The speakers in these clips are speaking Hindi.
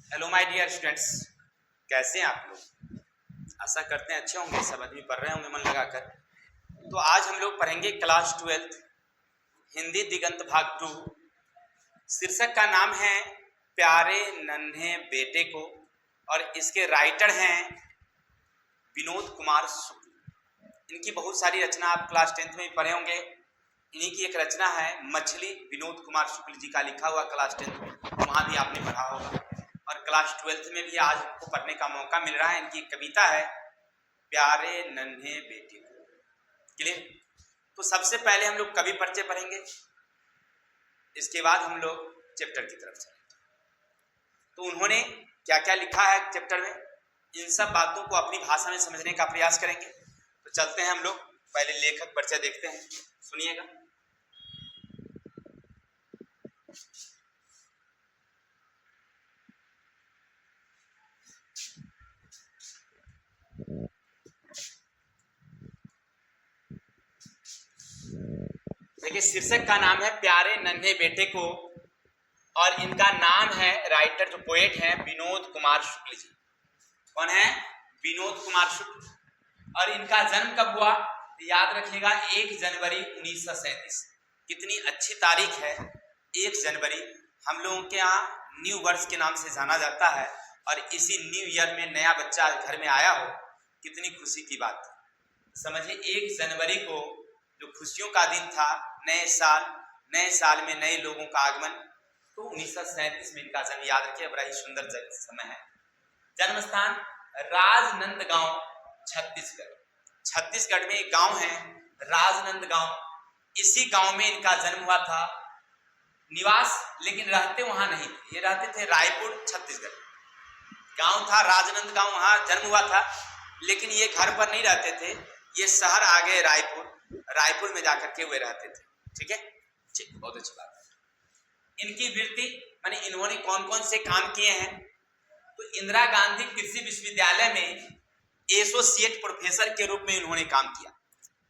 हेलो माय डियर स्टूडेंट्स, कैसे हैं आप लोग। आशा करते हैं अच्छे होंगे, सब आदमी पढ़ रहे होंगे मन लगाकर। तो आज हम लोग पढ़ेंगे क्लास 12 हिंदी दिगंत भाग 2। शीर्षक का नाम है प्यारे नन्हे बेटे को, और इसके राइटर हैं विनोद कुमार शुक्ल। इनकी बहुत सारी रचना आप क्लास 10th में भी पढ़े होंगे। इन्हीं की एक रचना है मछली, विनोद कुमार शुक्ल जी का लिखा हुआ, क्लास 10th में वहाँ भी आपने पढ़ा होगा, और क्लास 12th में भी आज आपको पढ़ने का मौका मिल रहा है। इनकी कविता है प्यारे नन्हे बेटे को। क्लियर। तो सबसे पहले हम लोग कवि परिचय पढ़ेंगे, इसके बाद हम लोग चैप्टर की तरफ चलेंगे। तो उन्होंने क्या क्या लिखा है चैप्टर में, इन सब बातों को अपनी भाषा में समझने का प्रयास करेंगे। तो चलते हैं हम लोग, पहले लेखक परिचय देखते हैं, सुनिएगा। देखिए, शीर्षक का नाम है प्यारे नन्हे बेटे को, और इनका नाम है, राइटर जो पोएट हैं, विनोद कुमार शुक्ल जी। कौन है? विनोद कुमार शुक्ल। और इनका जन्म कब हुआ? याद रखिएगा, 1 जनवरी 1937। कितनी अच्छी तारीख है 1 जनवरी। हम लोगों के यहाँ न्यू वर्ष के नाम से जाना जाता है, और इसी न्यू ईयर में नया बच्चा घर में आया हो, कितनी खुशी की बात। समझिए, 1 जनवरी को जो खुशियों का दिन था, नए साल में नए लोगों का आगमन, तो 1937 में इनका जन्म। याद रखिए, बड़ा ही सुंदर समय है। जन्म स्थान राजनंदगांव, छत्तीसगढ़ में एक गांव है राजनंदगांव। इसी गांव में इनका जन्म हुआ था। निवास लेकिन रहते वहां नहीं थे, ये रहते थे रायपुर, छत्तीसगढ़। गांव था राजनंदगांव, वहां जन्म हुआ था, लेकिन ये घर पर नहीं रहते थे, ये शहर आ गए रायपुर में जाकर के वे रहते थे। ठीक है, ठीक, बहुत अच्छी बात है। इनकी वृत्ति माने इन्होंने कौन कौन से काम किए हैं, तो इंदिरा गांधी कृषि विश्वविद्यालय में एसोसिएट प्रोफेसर के रूप में इन्होंने काम किया।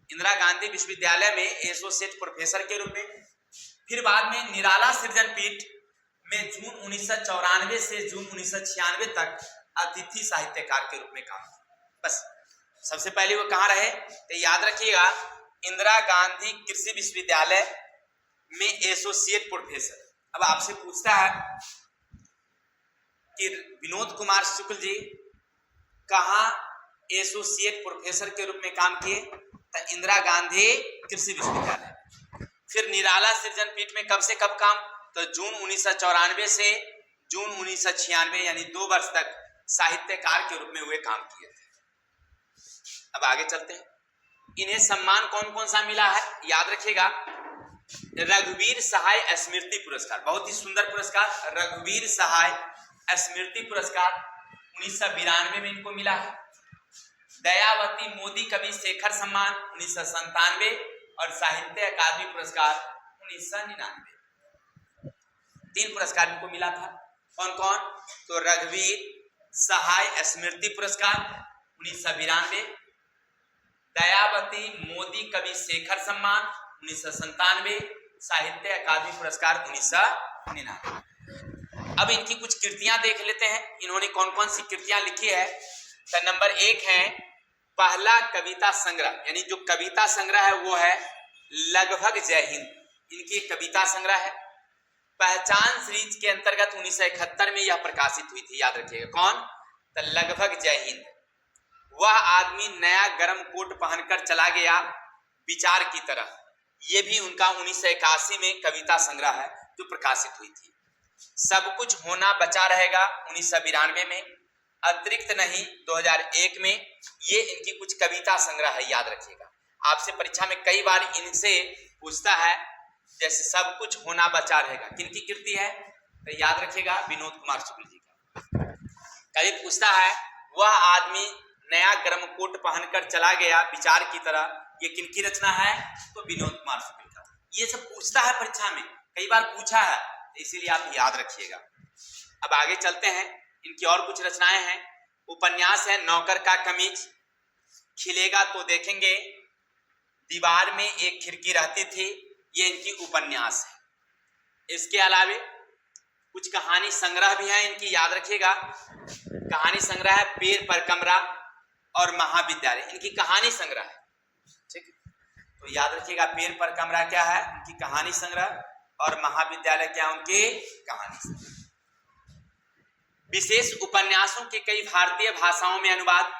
इंदिरा गांधी विश्वविद्यालय में एसोसिएट प्रोफेसर के रूप में। फिर बाद में निराला सृजन पीठ में जून 1994 से जून 1996 तक अतिथि साहित्यकार के रूप में काम किया। बस, सबसे पहले वो कहाँ रहे, तो याद रखिएगा, इंदिरा गांधी कृषि विश्वविद्यालय में एसोसिएट प्रोफेसर। अब आपसे पूछता है कि विनोद कुमार शुक्ल जी कहाँ एसोसिएट प्रोफेसर के रूप में काम किए, तो इंदिरा गांधी कृषि विश्वविद्यालय। फिर निराला सृजन पीठ में कब से कब काम, तो जून 1994 से जून 1996, यानी 2 वर्ष तक साहित्यकार के रूप में वे काम किए थे। अब आगे चलते हैं। इन्हें सम्मान कौन कौन सा मिला है, याद रखिएगा, रघुवीर सहाय स्मृति पुरस्कार, बहुत ही सुंदर पुरस्कार, रघुवीर सहाय स्मृति पुरस्कार 1992 में इनको मिला है। दयावती मोदी कवि शेखर सम्मान 1997, और साहित्य अकादमी पुरस्कार 1999। 3 पुरस्कार इनको मिला था। कौन कौन? तो रघुवीर सहाय स्मृति पुरस्कार 1992, दयावती मोदी कवि शेखर सम्मान 1997, साहित्य अकादमी पुरस्कार 1999। अब इनकी कुछ कृतियां देख लेते हैं, इन्होंने कौन कौन सी कृतियां लिखी है। तो नंबर 1 है पहला कविता संग्रह, यानी जो कविता संग्रह है वो है लगभग जय हिंद। इनकी कविता संग्रह है। पहचान सीरीज के अंतर्गत 1971 में यह प्रकाशित हुई थी। याद रखिएगा, कौन? तो लगभग जय हिंद। वह आदमी नया गर्म कोट पहनकर चला गया विचार की तरह, यह भी उनका 1981 में कविता संग्रह है जो प्रकाशित हुई थी। सब कुछ होना बचा रहेगा 1992 में, अतिरिक्त नहीं 2001 में, ये इनकी कुछ कविता संग्रह है। याद रखिएगा, आपसे परीक्षा में कई बार इनसे पूछता है, जैसे सब कुछ होना बचा रहेगा, किनकी कृति है, तो याद रखिएगा विनोद कुमार शुक्ल जी का। कभी पूछता है वह आदमी नया गर्म कोट पहनकर चला गया विचार की तरह, ये किनकी रचना है, तो विनोद कुमार शुक्ल का। ये सब पूछता है परीक्षा में, कई बार पूछा है, इसीलिए आप याद रखिएगा। अब आगे चलते हैं, इनकी और कुछ रचनाएं हैं। उपन्यास है नौकर का कमीज, खिलेगा तो देखेंगे, दीवार में एक खिड़की रहती थी, ये इनकी उपन्यास है। इसके अलावे कुछ कहानी संग्रह भी है इनकी, याद रखिएगा। कहानी संग्रह है पेड़ पर कमरा और महाविद्यालय, इनकी कहानी संग्रह है, ठीक है। तो याद रखिएगा, पेड़ पर कमरा क्या है, उनकी कहानी संग्रह, और महाविद्यालय क्या है, उनकी कहानी संग्रह। विशेष उपन्यासों के कई भारतीय भाषाओं में अनुवाद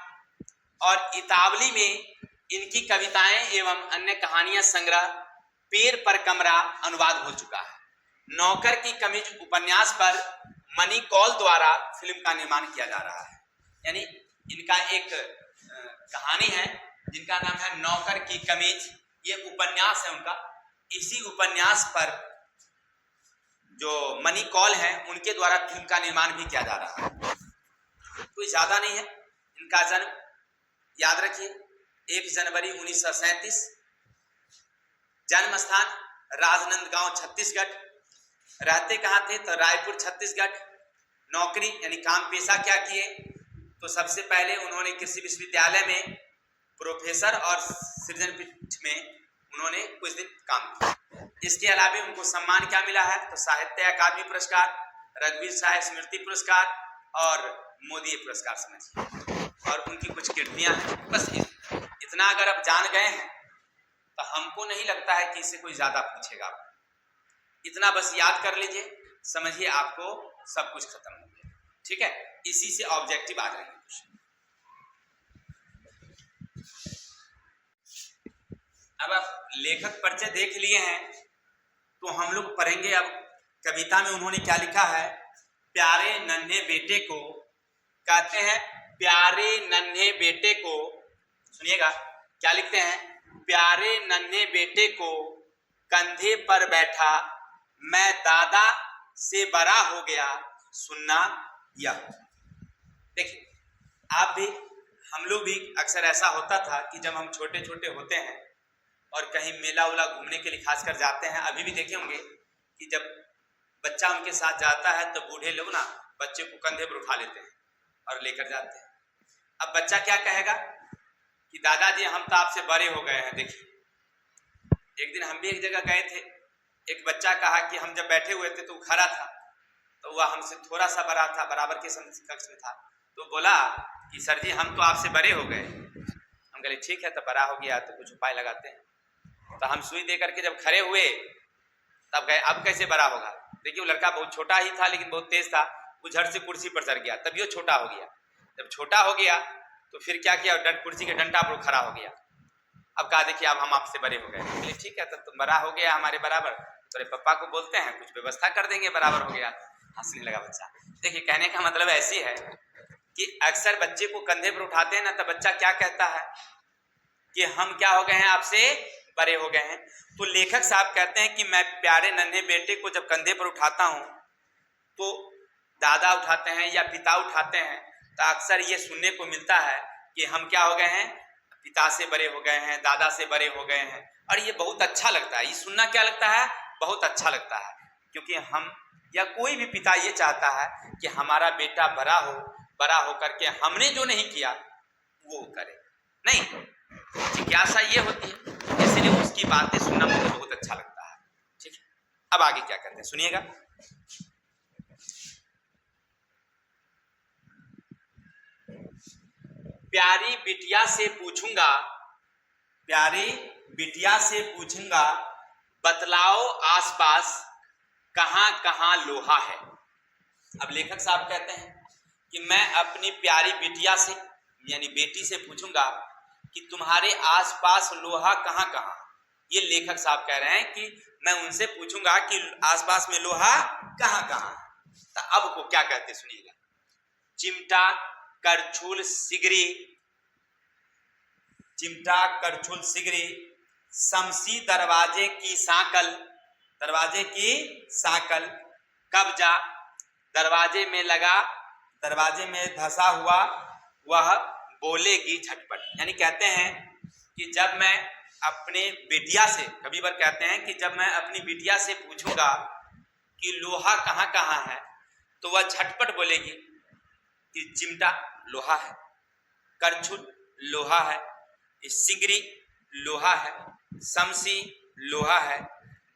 और इतावली में इनकी कविताएं एवं अन्य कहानियां संग्रह पेड़ पर कमरा अनुवाद हो चुका है। नौकर की कमीज उपन्यास पर मनी कौल द्वारा फिल्म का निर्माण किया जा रहा है। यानी इनका एक कहानी है जिनका नाम है नौकर की कमीज, ये उपन्यास है उनका। इसी उपन्यास पर जो मनी कौल है उनके द्वारा फिल्म का निर्माण भी किया जा रहा है। कोई ज्यादा नहीं है। इनका जन्म याद रखिए 1 जनवरी 1937, जन्म स्थान राजनांदगांव छत्तीसगढ़, रहते कहाँ थे तो रायपुर छत्तीसगढ़। नौकरी यानी काम पेशा क्या किए तो सबसे पहले उन्होंने कृषि विश्वविद्यालय में प्रोफेसर और सृजन पीठ में उन्होंने कुछ दिन काम किया। इसके अलावा उनको सम्मान क्या मिला है तो साहित्य अकादमी पुरस्कार, रघुवीर शाह स्मृति पुरस्कार और मोदी पुरस्कार समझिए, और उनकी कुछ कृतियां हैं। बस इतना अगर आप जान गए हैं तो हमको नहीं लगता है कि इससे कोई ज्यादा पूछेगा। इतना बस याद कर लीजिए, समझिए आपको सब कुछ खत्म हो गया, ठीक है। इसी से ऑब्जेक्टिव आ जाएंगे कुछ। अब आप लेखक परिचय देख लिए हैं तो हम लोग पढ़ेंगे अब कविता में उन्होंने क्या लिखा है। प्यारे नन्हे बेटे को कहते हैं, प्यारे नन्हे बेटे को, सुनिएगा क्या लिखते हैं। प्यारे नन्हे बेटे को कंधे पर बैठा मैं दादा से बड़ा हो गया, सुनना यह। देखिए आप भी, हम लोग भी अक्सर ऐसा होता था कि जब हम छोटे छोटे होते हैं और कहीं मेला उला घूमने के लिए खासकर जाते हैं, अभी भी देखे होंगे कि जब बच्चा उनके साथ जाता है तो बूढ़े लोग ना बच्चे को कंधे पर उठा लेते हैं और लेकर जाते हैं। अब बच्चा क्या कहेगा कि दादाजी हम तो आपसे बड़े हो गए हैं। देखिए एक दिन हम भी एक जगह गए थे, एक बच्चा कहा कि हम जब बैठे हुए थे तो वो खड़ा था, तो वह हमसे थोड़ा सा बड़ा था, बराबर के कक्ष में था, तो बोला कि सर जी हम तो आपसे बड़े हो गए। हम कहे ठीक है, तो बड़ा हो गया तो कुछ उपाय लगाते हैं। तो हम सुई दे करके जब खड़े हुए तब कहे अब कैसे बड़ा होगा। देखिए वो लड़का बहुत छोटा ही था लेकिन बहुत तेज था, वो झट से कुर्सी पर चढ़ गया, तभी वो छोटा हो गया। जब छोटा हो गया तो फिर क्या किया, कुर्सी के डंडा पर खड़ा हो गया। अब कहा देखिए अब हम आपसे बड़े हो गए। बोले ठीक है, तब तुम बड़ा हो गया हमारे बराबर, तेरे पापा को बोलते हैं कुछ व्यवस्था कर देंगे, बराबर हो गया। हंसने लगा बच्चा। देखिए कहने का मतलब ऐसी है कि अक्सर बच्चे को कंधे पर उठाते हैं ना, तब बच्चा क्या कहता है कि हम क्या हो गए हैं, आपसे बड़े हो गए हैं। तो लेखक साहब कहते हैं कि मैं प्यारे नन्हे बेटे को जब कंधे पर उठाता हूं तो दादा उठाते हैं या पिता उठाते हैं, तो अक्सर ये सुनने को मिलता है कि हम क्या हो गए हैं, पिता से बड़े हो गए हैं, दादा से बड़े हो गए हैं। और ये बहुत अच्छा लगता है, ये सुनना क्या लगता है, बहुत अच्छा लगता है, क्योंकि हम या कोई भी पिता ये चाहता है कि हमारा बेटा बड़ा हो, बड़ा होकर के हमने जो नहीं किया वो करे। नहीं, जिज्ञासा ये होती है, इसलिए उसकी बातें सुनना मुझे बहुत अच्छा लगता है। ठीक है, अब आगे क्या करते हैं सुनिएगा। प्यारी बिटिया से पूछूंगा, प्यारी बिटिया से पूछूंगा, बतलाओ आसपास कहां कहां लोहा है। अब लेखक साहब कहते हैं कि मैं अपनी प्यारी बिटिया से यानी बेटी से पूछूंगा कि तुम्हारे आसपास लोहा कहां कहां। ये लेखक साहब कह रहे हैं कि मैं उनसे पूछूंगा कि आसपास में लोहा कहां कहां। तो अब को क्या कहते सुनिएगा। चिमटा करछुल सिगरी, चिमटा करछुल सिगरी, शमसी दरवाजे की सांकल, दरवाजे की सांकल, कब्जा दरवाजे में लगा, दरवाजे में धंसा हुआ, वह बोलेगी झटपट। यानी कहते हैं कि जब मैं अपने बिटिया से, कभी बार कहते हैं कि जब मैं अपनी बिटिया से पूछूंगा कि लोहा कहाँ कहाँ है तो वह झटपट बोलेगी कि चिमटा लोहा है, करछुल लोहा है, सिगरी लोहा है, शमसी लोहा है,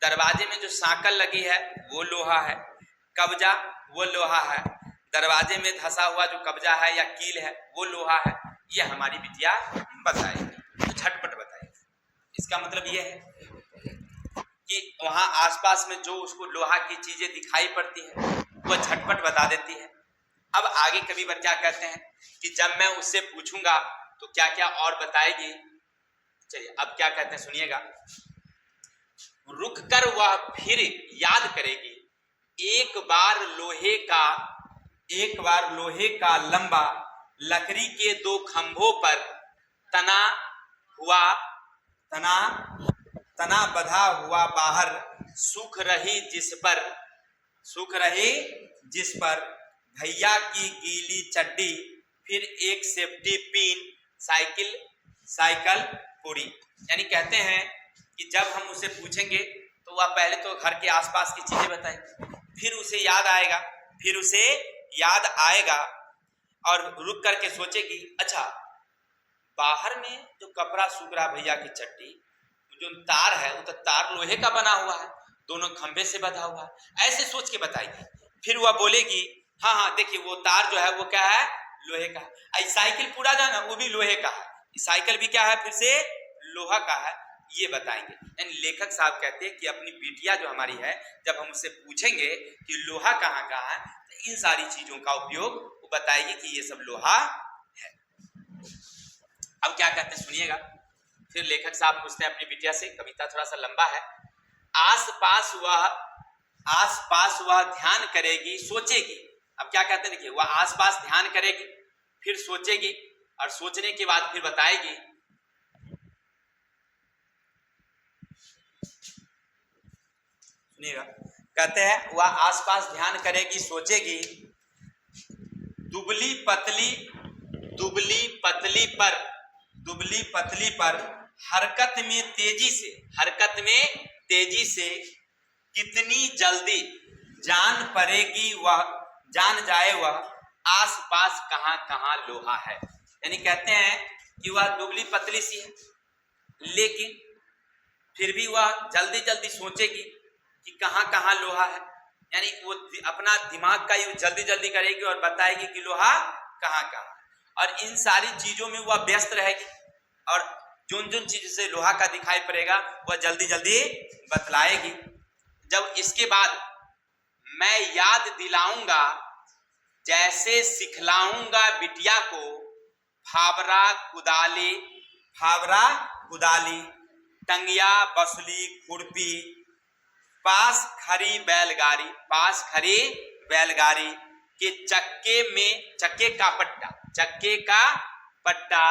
दरवाजे में जो सांकल लगी है वो लोहा है, कब्जा वो लोहा है, दरवाजे में धंसा हुआ जो कब्जा है या कील है वो लोहा है, ये हमारी बिटिया बताएगी, तो झटपट बताएगी। इसका मतलब ये है कि वहां आसपास में जो उसको लोहा की चीजें दिखाई पड़ती है वो झटपट बता देती है। अब आगे कविवर क्या कहते हैं कि जब मैं उससे पूछूंगा तो क्या क्या और बताएगी। चलिए अब क्या कहते हैं सुनिएगा। रुक कर वह फिर याद करेगी, एक बार लोहे का लंबा लकड़ी के दो खंभों पर तना बधा हुआ बाहर सूख रही जिस पर भैया की गीली चड्डी, फिर एक सेफ्टी पिन, साइकिल पूरी। यानी कहते हैं कि जब हम उसे पूछेंगे तो वह पहले तो घर के आसपास की चीजें बताएगी, फिर उसे याद आएगा और रुक करके सोचेगी, अच्छा बाहर में जो कपड़ा सूख रहा भैया की चड्डी, जो तार है वो तो तार लोहे का बना हुआ है, दोनों खंभे से बंधा हुआ है, ऐसे सोच के बताएगी। फिर वह बोलेगी हाँ देखिए वो तार जो है वो क्या है, लोहे का है। साइकिल पूरा जो है ना वो भी लोहे का है, साइकिल भी क्या है, फिर से लोहा का है, ये बताएंगे। यानी लेखक साहब कहते हैं कि अपनी बिटिया जो हमारी है, जब हम उससे पूछेंगे कि लोहा कहाँ का है, तो इन सारी चीजों का उपयोग वो बताएगी कि ये सब लोहा है। अब क्या कहते हैं सुनिएगा। फिर लेखक साहब पूछते हैं अपनी बिटिया से, कविता थोड़ा सा लंबा है। आसपास वह ध्यान करेगी, सोचेगी। अब क्या कहते हैं देखिए, वह आसपास ध्यान करेगी, फिर सोचेगी और सोचने के बाद फिर बताएगी। सुनिएगा, कहते हैं वह आसपास ध्यान करेगी, सोचेगी, दुबली पतली पर हरकत में तेजी से कितनी जल्दी जान जाए वह आसपास कहां लोहा है। यानी कहते हैं कि वह दुबली पतली सी है, लेकिन फिर भी वह जल्दी सोचेगी कि कहां लोहा है। यानी वो अपना दिमाग का यूज जल्दी करेगी और बताएगी कि लोहा कहां है, और इन सारी चीजों में वह व्यस्त रहेगी, और जोन चीज से लोहा का दिखाई पड़ेगा वह जल्दी बतलाएगी। जब इसके बाद मैं याद दिलाऊंगा, जैसे सिखलाऊंगा बिटिया को फावरा कुदाली, टंगिया बसली खुरपी, पास खड़ी बैलगाड़ी के चक्के का पट्टा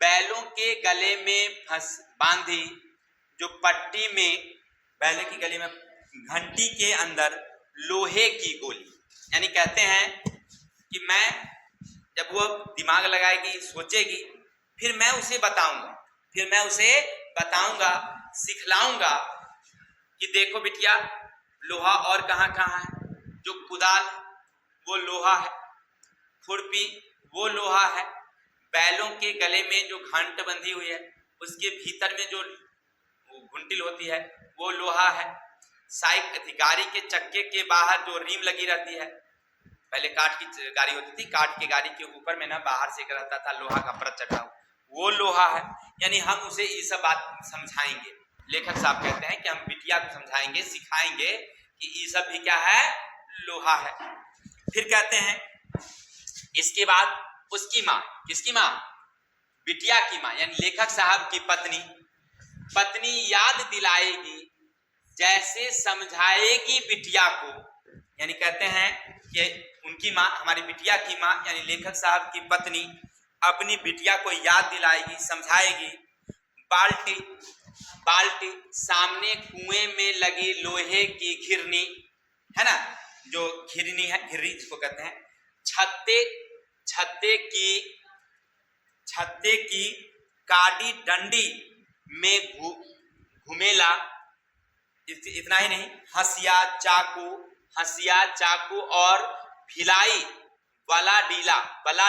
बैलों के गले में बांधी, जो पट्टी में बैलों के गले में घंटी के अंदर लोहे की गोली। यानी कहते हैं कि मैं जब वो दिमाग लगाएगी, सोचेगी, फिर मैं उसे बताऊंगा, सिखलाऊंगा कि देखो बिटिया लोहा और कहाँ है। जो कुदाल वो लोहा है, खुरपी वो लोहा है, बैलों के गले में जो घंट बंधी हुई है उसके भीतर में जो घुंटिल होती है वो लोहा है। गाड़ी के चक्के के बाहर जो रीम लगी रहती है, पहले काठ की गाड़ी होती थी, काठ की गाड़ी के ऊपर में ना बाहर से रहता था लोहा का परत चढ़ा हुआ, वो लोहा है। यानी हम उसे ये सब बात समझाएंगे। लेखक साहब कहते हैं कि हम बिटिया को समझाएंगे, सिखाएंगे कि ये सब भी क्या है, लोहा है। फिर कहते हैं इसके बाद उसकी माँ, किसकी माँ, बिटिया की माँ, यानी लेखक साहब की पत्नी याद दिलाएगी, जैसे समझाएगी बिटिया को। यानी कहते हैं कि उनकी माँ, हमारी बिटिया की माँ यानी लेखक साहब की पत्नी अपनी बिटिया को याद दिलाएगी, समझाएगी। बाल्टी सामने कुएं में लगी लोहे की घिरनी है ना, जो घिरनी है, घिरनी जिसको कहते हैं, छत्ते की काटी डंडी में घुमेला। इतना ही नहीं, हंसिया चाकू और भिलाई बला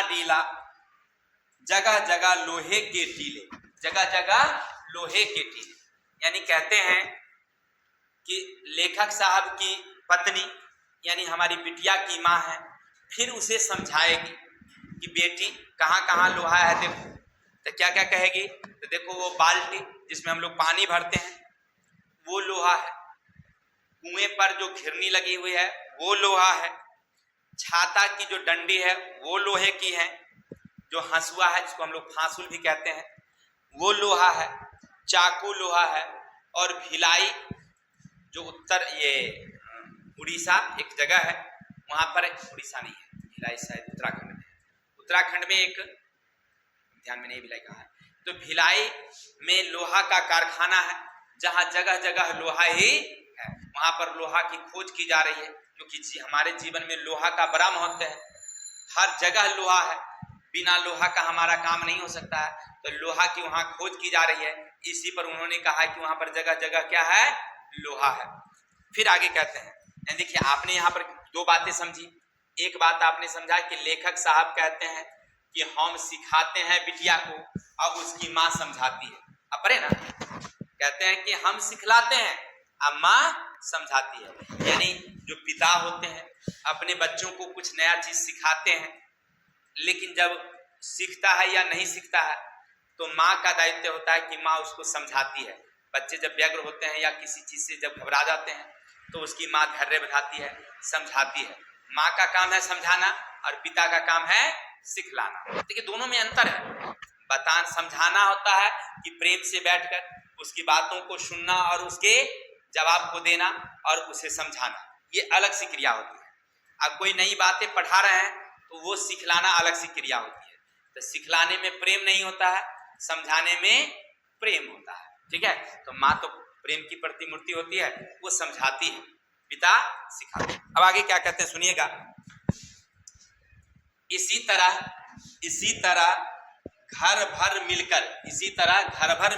डीला, जगह लोहे के टीले, यानी कहते हैं कि लेखक साहब की पत्नी यानी हमारी बिटिया की माँ है, फिर उसे समझाएगी कि बेटी कहाँ कहाँ लोहा है देखो, तो क्या क्या कहेगी, तो देखो वो बाल्टी जिसमें हम लोग पानी भरते हैं वो लोहा है, कुएं पर जो घिरनी लगी हुई है वो लोहा है, छाता की जो डंडी है वो लोहे की है, जो हंसुआ है जिसको हम लोग फांसुल भी कहते हैं वो लोहा है, चाकू लोहा है, और भिलाई जो उत्तर ये उड़ीसा एक जगह है वहां पर, उड़ीसा नहीं है भिलाई शायद उत्तराखंड में, उत्तराखंड में एक, ध्यान में नहीं भिलाई कहाँ है, तो भिलाई में लोहा का कारखाना है जहां जगह जगह लोहा ही है, वहां पर लोहा की खोज की जा रही है क्योंकि हमारे जीवन में लोहा का बड़ा महत्व है, हर जगह लोहा है, बिना लोहा का हमारा काम नहीं हो सकता है, तो लोहा की वहां खोज की जा रही है, इसी पर उन्होंने कहा कि वहां पर जगह जगह क्या है, लोहा है। फिर आगे कहते हैं, देखिए आपने यहाँ पर दो बातें समझी, एक बात आपने समझा कि लेखक साहब कहते हैं कि हम सिखाते हैं बिटिया को और उसकी माँ समझाती है, अब पढ़े ना, कहते हैं कि हम सिखलाते हैं अब माँ समझाती है, यानी जो पिता होते हैं अपने बच्चों को कुछ नया चीज सिखाते हैं, लेकिन जब सीखता है या नहीं सीखता है तो माँ का दायित्व होता है कि माँ उसको समझाती है। बच्चे जब व्यग्र होते हैं या किसी चीज से जब घबरा जाते हैं तो उसकी माँ धैर्य बिठाती है, समझाती है। माँ का काम है समझाना और पिता का काम है सिखलाना। देखिए दोनों में अंतर है, समझाना होता है कि प्रेम से बैठकर उसकी बातों को सुनना और उसके जवाब को देना और उसे समझाना, ये अलग सी क्रिया होती है। अब कोई नई बातें पढ़ा रहे हैं तो वो सिखलाना अलग सी क्रिया होती है, तो सिखलाने में प्रेम नहीं होता है, समझाने में प्रेम होता है, ठीक है। तो माँ तो प्रेम की प्रतिमूर्ति होती है, वो समझाती है, पिता सिखाते हैं। अब आगे क्या कहते हैं सुनिएगा, इसी तरह घर भर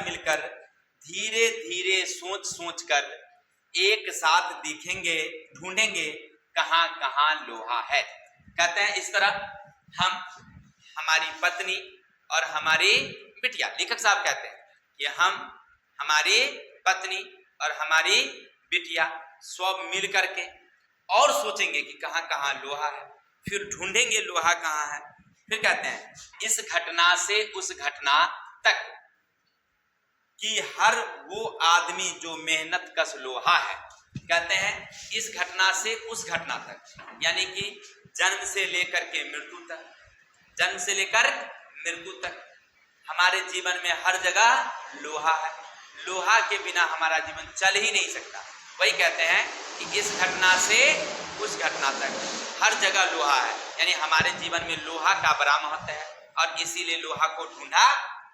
मिलकर धीरे धीरे सोच सोच कर एक साथ दिखेंगे, ढूंढेंगे कहाँ कहाँ लोहा है। कहते हैं इस तरह हम, हमारी पत्नी और हमारी बिटिया, लेखक साहब कहते हैं कि हम, हमारी पत्नी और हमारी बिटिया सब मिल करके और सोचेंगे कि कहाँ कहाँ लोहा है, फिर ढूंढेंगे लोहा कहाँ है। फिर कहते हैं इस घटना से उस घटना तक कि हर वो आदमी जो मेहनत कश लोहा है। कहते हैं इस घटना से उस घटना तक, यानी कि जन्म से लेकर के मृत्यु तक, जन्म से लेकर मृत्यु तक हमारे जीवन में हर जगह लोहा है, लोहा के बिना हमारा जीवन चल ही नहीं सकता। वही कहते हैं कि इस घटना से उस घटना तक हर जगह लोहा है, यानी हमारे जीवन में लोहा का बड़ा महत्व है और इसीलिए लोहा को ढूंढा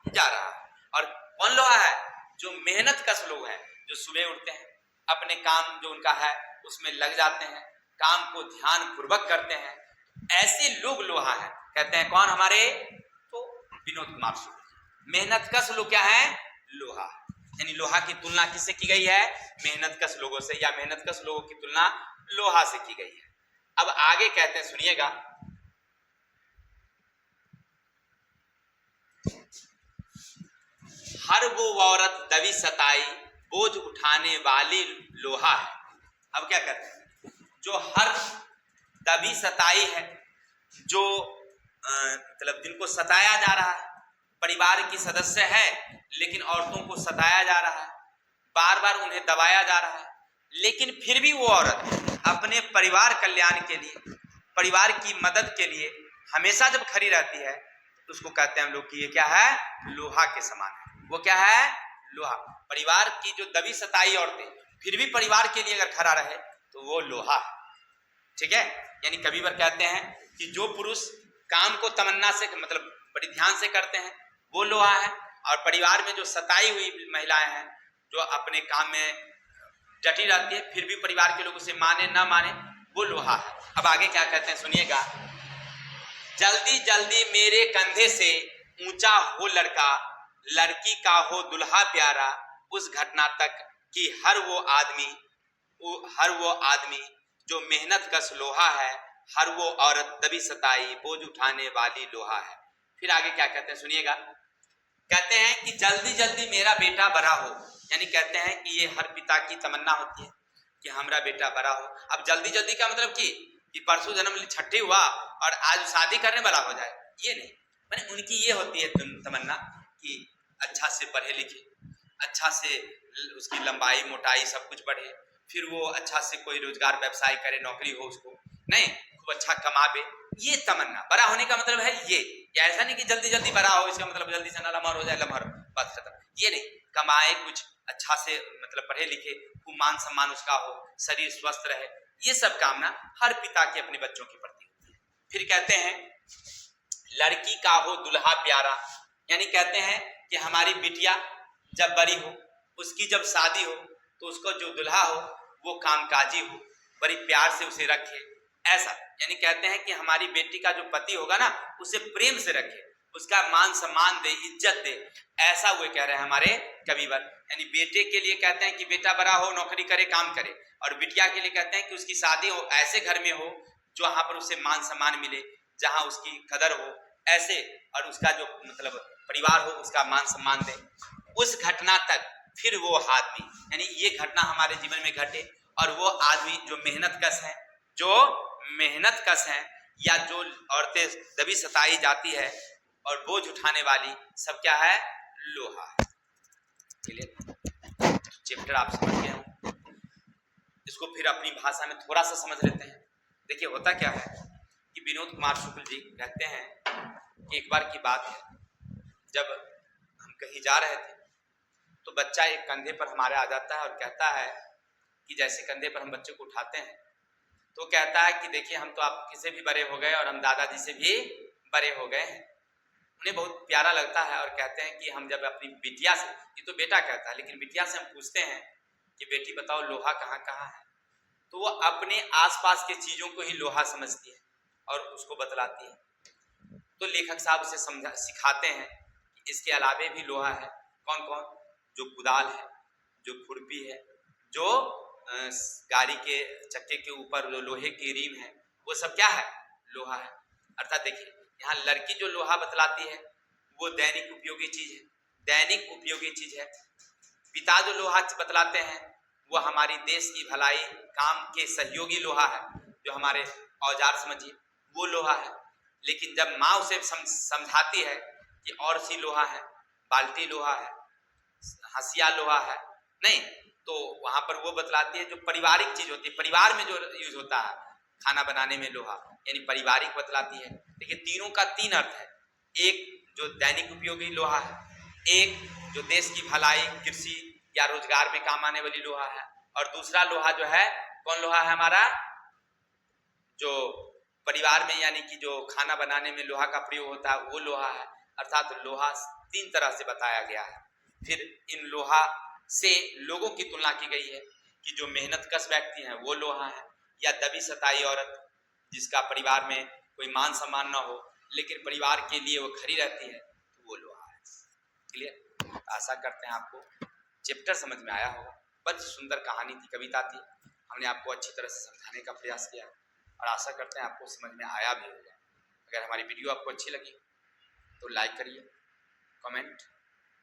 जा रहा है। और कौन लोहा है? जो मेहनत कश लोग हैं, जो सुबह उठते हैं, अपने काम जो उनका है उसमें लग जाते हैं, काम को ध्यान पूर्वक करते हैं, ऐसे लोग लोहा है। कहते हैं कौन? हमारे तो विनोद कुमार सुर। मेहनत कश लोग क्या है? लोहा। यानी लोहा की तुलना किससे की गई है? मेहनत कश लोगों से, या मेहनत कश लोगों की तुलना लोहा से की गई है। अब आगे कहते हैं सुनिएगा, हर वो औरत दबी सताई बोझ उठाने वाली लोहा है। अब क्या कहते हैं? जो हर दबी सताई है, जो मतलब जिनको सताया जा रहा है, परिवार की सदस्य है लेकिन औरतों को सताया जा रहा है, बार बार उन्हें दबाया जा रहा है, लेकिन फिर भी वो औरत अपने परिवार कल्याण के लिए, परिवार की मदद के लिए हमेशा जब खड़ी रहती है तो उसको कहते हैं हम लोग कि ये क्या है? लोहा के समान है। वो क्या है? लोहा। परिवार की जो दबी सताई औरतें फिर भी परिवार के लिए अगर खड़ा रहे तो वो लोहा है, ठीक है। यानी कभी बार कहते हैं कि जो पुरुष काम को तमन्ना से, मतलब बड़ी ध्यान से करते हैं वो लोहा है, और परिवार में जो सताई हुई महिलाएं हैं जो अपने काम में डटी रहती है फिर भी परिवार के लोग उसे माने ना माने, वो लोहा है। अब आगे क्या कहते हैं सुनिएगा, जल्दी जल्दी मेरे कंधे से ऊंचा हो लड़का, लड़की का हो दुल्हा प्यारा, उस घटना तक कि हर वो आदमी जो मेहनत कश लोहा है, हर वो औरत दबी सताई बोझ उठाने वाली लोहा है। फिर आगे क्या कहते हैं सुनिएगा, कहते हैं कि जल्दी जल्दी मेरा बेटा बड़ा हो, यानी कहते हैं कि ये हर पिता की तमन्ना होती है कि हमारा बेटा बड़ा हो। अब जल्दी जल्दी का मतलब कि परसों जन्म छठी हुआ और आज शादी करने वाला हो जाए, ये नहीं। मैंने उनकी ये होती है तमन्ना कि अच्छा से पढ़े लिखे, अच्छा से उसकी लंबाई मोटाई सब कुछ बढ़े, फिर वो अच्छा से कोई रोजगार व्यवसाय करे, नौकरी हो उसको, नहीं खूब अच्छा कमावे, ये तमन्ना। बड़ा होने का मतलब है ये, ऐसा नहीं कि जल्दी जल्दी बड़ा हो इसका मतलब जल्दी से ना लम्हर हो जाए, लम्हर बस खत्म, ये नहीं। कमाए कुछ अच्छा से, मतलब पढ़े लिखे, खूब मान सम्मान उसका हो, शरीर स्वस्थ रहे, ये सब कामना हर पिता के अपने बच्चों के प्रति होती है। फिर कहते हैं लड़की का हो दुल्हा प्यारा, यानी कहते हैं कि हमारी बिटिया जब बड़ी हो, उसकी जब शादी हो, तो उसको जो दुल्हा हो वो कामकाजी हो, बड़ी प्यार से उसे रखे, ऐसा। यानी कहते हैं कि हमारी बेटी का जो पति होगा ना, उसे प्रेम से रखे, उसका मान सम्मान दे, इज्जत दे, ऐसा वो कह रहे हैं हमारे कविवर। यानी बेटे के लिए कहते हैं कि बेटा बड़ा हो, नौकरी करे, काम करे, और बिटिया के लिए कहते हैं कि उसकी शादी हो ऐसे घर में हो जहाँ पर उसे मान सम्मान मिले, जहाँ उसकी कदर हो ऐसे, और उसका जो मतलब परिवार हो उसका मान सम्मान दे। उस घटना तक फिर वो आदमी, यानी ये घटना हमारे जीवन में घटे और वो आदमी जो मेहनत कश है, जो मेहनत कश है, या जो औरतें दबी सताई जाती है और बोझ उठाने वाली, सब क्या है, लोहा है। चैप्टर आप समझ गए हो, इसको फिर अपनी भाषा में थोड़ा सा समझ लेते हैं। देखिए होता क्या है कि विनोद कुमार शुक्ल जी कहते हैं कि एक बार की बात है, जब हम कहीं जा रहे थे तो बच्चा एक कंधे पर हमारे आ जाता है और कहता है कि जैसे कंधे पर हम बच्चे को उठाते हैं तो कहता है कि देखिए हम तो आपके से भी बड़े हो गए और हम दादाजी से भी बड़े हो गए हैं। उन्हें बहुत प्यारा लगता है और कहते हैं कि हम जब अपनी बिटिया से, ये तो बेटा कहता है, लेकिन बिटिया से हम पूछते हैं कि बेटी बताओ लोहा कहाँ कहाँ है, तो वो अपने आसपास के चीज़ों को ही लोहा समझती है और उसको बतलाती है। तो लेखक साहब उसे समझा सिखाते हैं कि इसके अलावे भी लोहा है। कौन कौन, जो कुदाल है, जो खुरपी है, जो गाड़ी के चक्के के ऊपर जो लोहे की रीम है, वो सब क्या है, लोहा है। अर्थात देखिए यहाँ लड़की जो लोहा बतलाती है वो दैनिक उपयोगी चीज है, दैनिक उपयोगी चीज है। पिता जो लोहा बतलाते हैं वो हमारी देश की भलाई, काम के सहयोगी लोहा है, जो हमारे औजार समझिए वो लोहा है। लेकिन जब माँ उसे समझाती है कि और सी लोहा है, बाल्टी लोहा है, हंसिया लोहा है, नहीं, तो वहां पर वो बतलाती है जो पारिवारिक चीज होती है, परिवार में जो यूज होता है खाना बनाने में लोहा, यानी पारिवारिक बतलाती है। देखिए तीनों का तीन अर्थ है, एक जो दैनिक उपयोगी लोहा है, एक जो देश की भलाई, कृषि या रोजगार में काम आने वाली लोहा है, और दूसरा लोहा जो है, कौन लोहा है हमारा, जो परिवार में यानी कि जो खाना बनाने में लोहा का प्रयोग होता है वो लोहा है। अर्थात लोहा तीन तरह से बताया गया है। फिर इन लोहा से लोगों की तुलना की गई है कि जो मेहनत कश व्यक्ति हैं वो लोहा है, या दबी सताई औरत जिसका परिवार में कोई मान सम्मान न हो लेकिन परिवार के लिए वो खड़ी रहती है, तो वो लोहा है। क्लियर? आशा करते हैं आपको चैप्टर समझ में आया होगा। बड़ी सुंदर कहानी थी, कविता थी, हमने आपको अच्छी तरह से समझाने का प्रयास किया और आशा करते हैं आपको समझ में आया भी होगा। अगर हमारी वीडियो आपको अच्छी लगी तो लाइक करिए, कमेंट,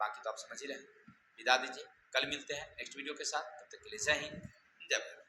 बाकी तो आप समझ ही रहे हैं। विदा दीजिए, कल मिलते हैं नेक्स्ट वीडियो के साथ, तब तक के लिए जय हिंद, जय भारत।